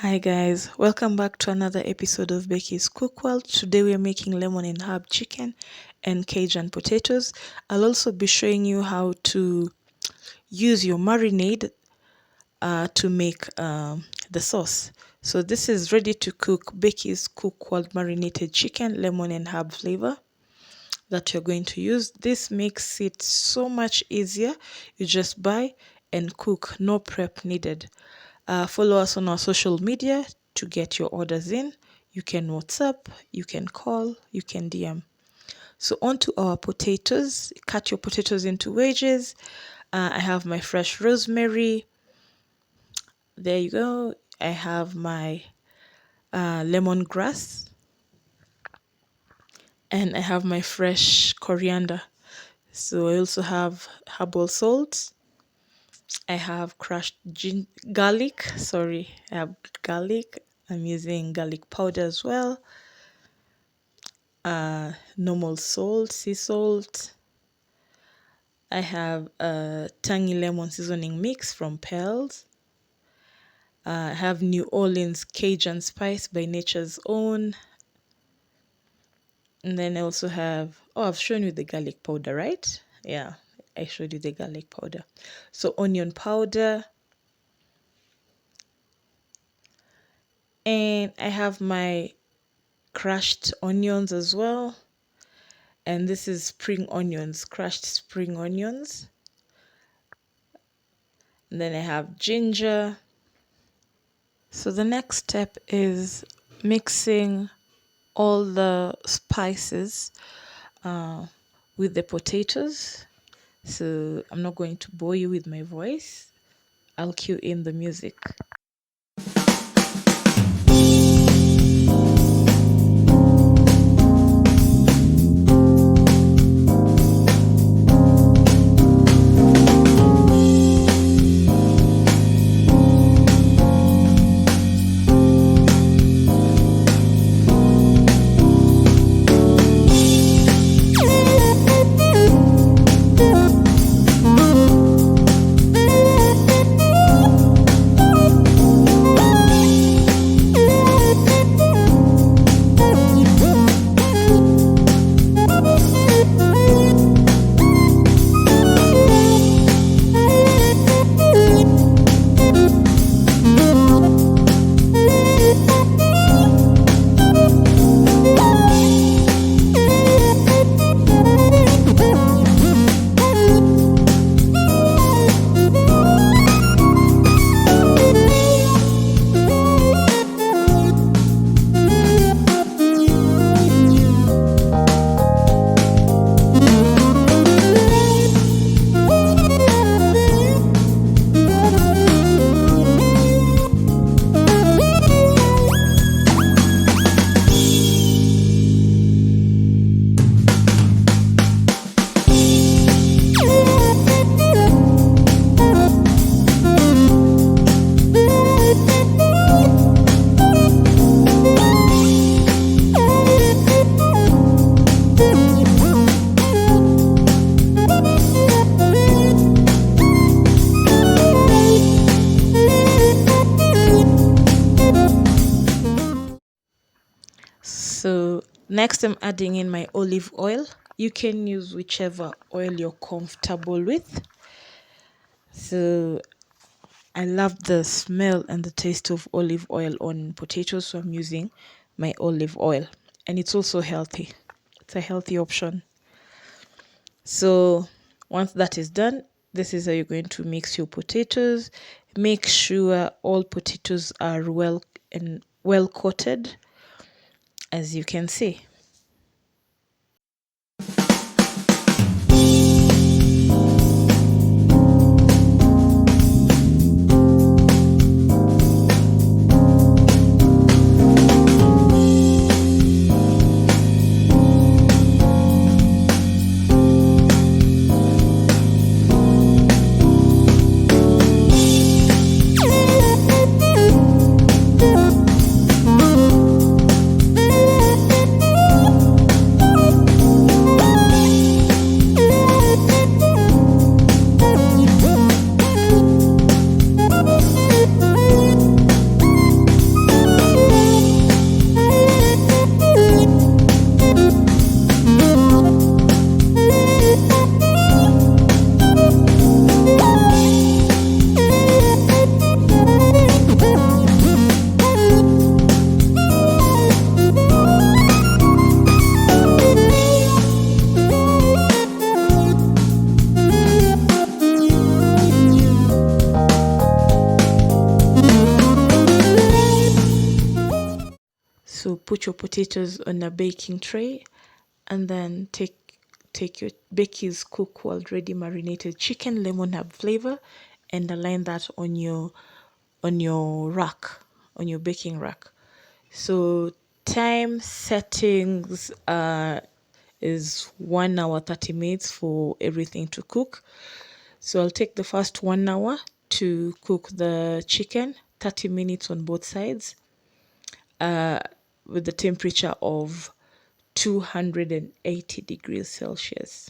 Hi guys, welcome back to another episode of Becky's Cookworld. Today we are making lemon and herb chicken and Cajun potatoes. I'll also be showing you how to use your marinade to make the sauce. So this is ready to cook Becky's Cookworld marinated chicken, lemon and herb flavor that you're going to use. This makes it so much easier. You just buy and cook, no prep needed. Follow us on our social media to get your orders in. You can WhatsApp, you can call, you can DM. So on to our potatoes. Cut your potatoes into wedges. I have my fresh rosemary. There you go. I have my lemongrass. And I have my fresh coriander. So I also have herbal salt. I have crushed garlic. Sorry, I have garlic. I'm using garlic powder as well. Normal salt, sea salt. I have a tangy lemon seasoning mix from Pearls. I have New Orleans Cajun spice by Nature's Own. And then I also have, I've shown you the garlic powder, right? Yeah, I showed you the garlic powder. So onion powder. And I have my crushed onions as well. And this is spring onions, crushed spring onions. And then I have ginger. So the next step is mixing all the spices with the potatoes. So I'm not going to bore you with my voice. I'll cue in the music. So next I'm adding in my olive oil. You can use whichever oil you're comfortable with. So I love the smell and the taste of olive oil on potatoes, so I'm using my olive oil. And it's also healthy. It's a healthy option. So once that is done, this is how you're going to mix your potatoes. Make sure all potatoes are well coated, as you can see. your potatoes on a baking tray, and then take your Becky's Cookworld ready marinated chicken lemon herb flavor and align that on your rack, on your baking rack. So time settings is 1 hour 30 minutes for everything to cook. So I'll take the first 1 hour to cook the chicken, 30 minutes on both sides, with the temperature of 280 degrees Celsius.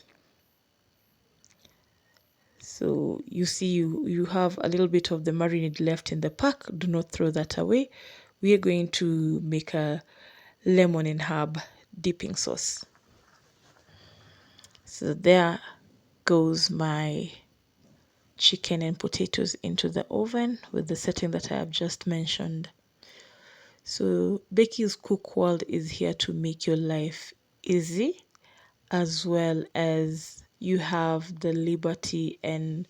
So you see, you have a little bit of the marinade left in the pack. Do not throw that away. We are going to make a lemon and herb dipping sauce. So there goes my chicken and potatoes into the oven with the setting that I have just mentioned. So Becky's Cook World is here to make your life easy, as well as you have the liberty and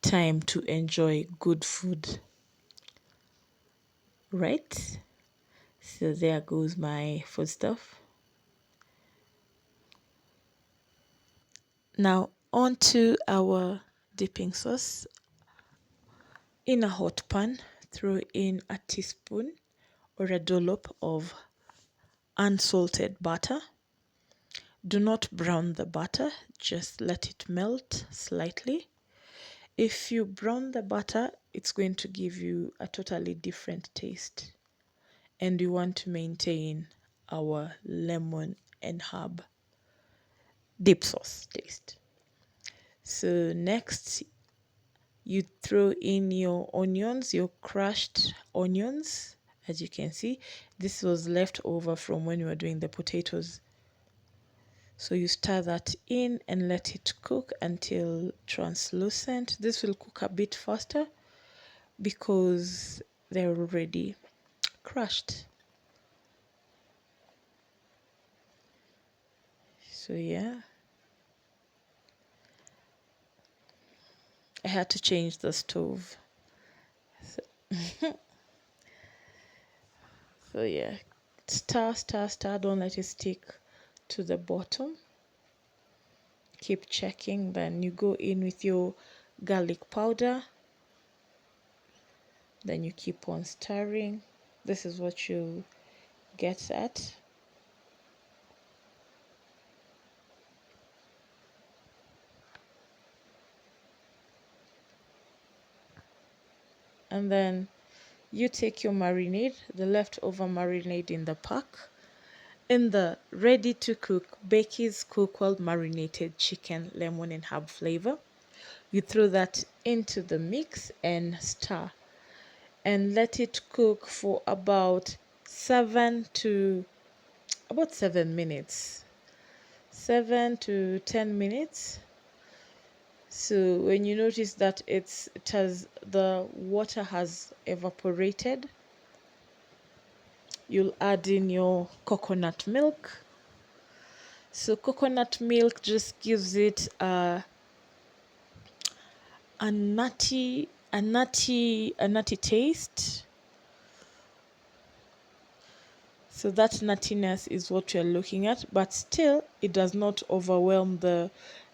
time to enjoy good food, right? So there goes my food stuff. Now on to our dipping sauce. In a hot pan, throw in a teaspoon or a dollop of unsalted butter. Do not brown the butter, just let it melt slightly. If you brown the butter, it's going to give you a totally different taste. And we want to maintain our lemon and herb dip sauce taste. So next, you throw in your onions, your crushed onions. As you can see, this was left over from when we were doing the potatoes. So you stir that in and let it cook until translucent. This will cook a bit faster because they're already crushed. So yeah, I had to change the stove. So yeah, stir, stir, stir. Don't let it stick to the bottom. Keep checking. Then you go in with your garlic powder. Then you keep on stirring. This is what you get at. And then you take your marinade, the leftover marinade in the pack, in the ready to cook Becky's Cookworld marinated chicken, lemon and herb flavor. You throw that into the mix and stir and let it cook for about 7 minutes. 7 to 10 minutes. So when you notice that the water has evaporated, you'll add in your coconut milk. So coconut milk just gives it a nutty taste. So that nuttiness is what you're looking at, but still it does not overwhelm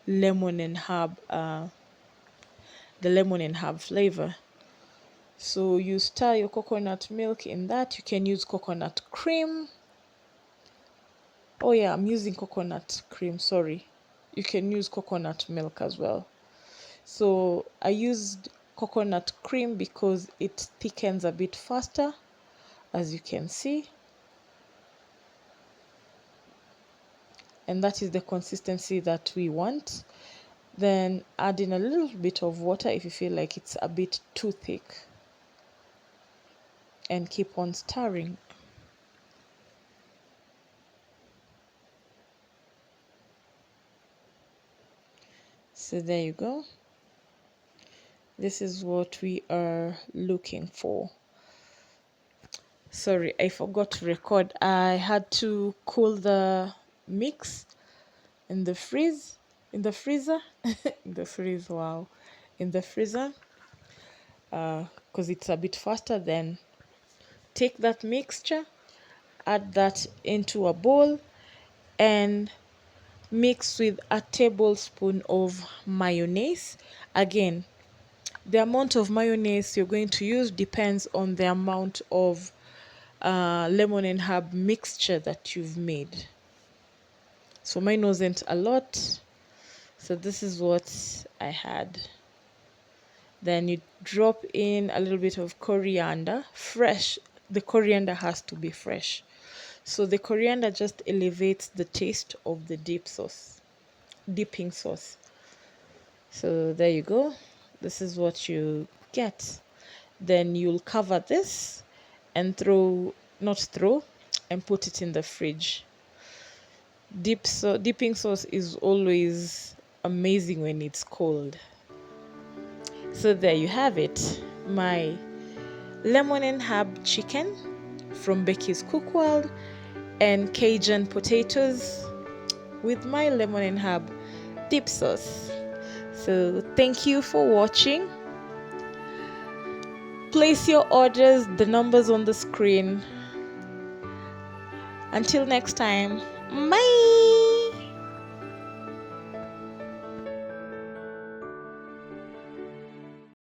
lemon and herb the lemon and herb flavor. So you stir your coconut milk in that. You can use coconut cream. Oh yeah, I'm using coconut cream, sorry. You can use coconut milk as well. So I used coconut cream because it thickens a bit faster, as you can see. And that is the consistency that we want. Then add in a little bit of water if you feel like it's a bit too thick. And keep on stirring. So there you go. This is what we are looking for. Sorry, I forgot to record. I had to cool the mix in the freezer, in the freeze, wow, in the freezer, because it's a bit faster. Then take that mixture, Add that into a bowl and mix with a tablespoon of mayonnaise. Again, the amount of mayonnaise you're going to use depends on the amount of lemon and herb mixture that you've made. So mine wasn't a lot. So this is what I had. Then you drop in a little bit of coriander, fresh. The coriander has to be fresh. So the coriander just elevates the taste of the dipping sauce. So there you go. This is what you get. Then you'll cover this and and put it in the fridge. Dipping sauce is always amazing when it's cold. So there you have it, my lemon and herb chicken from Becky's Cookworld and Cajun potatoes with my lemon and herb dip sauce. So thank you for watching. Place your orders, the numbers on the screen. Until next time, bye.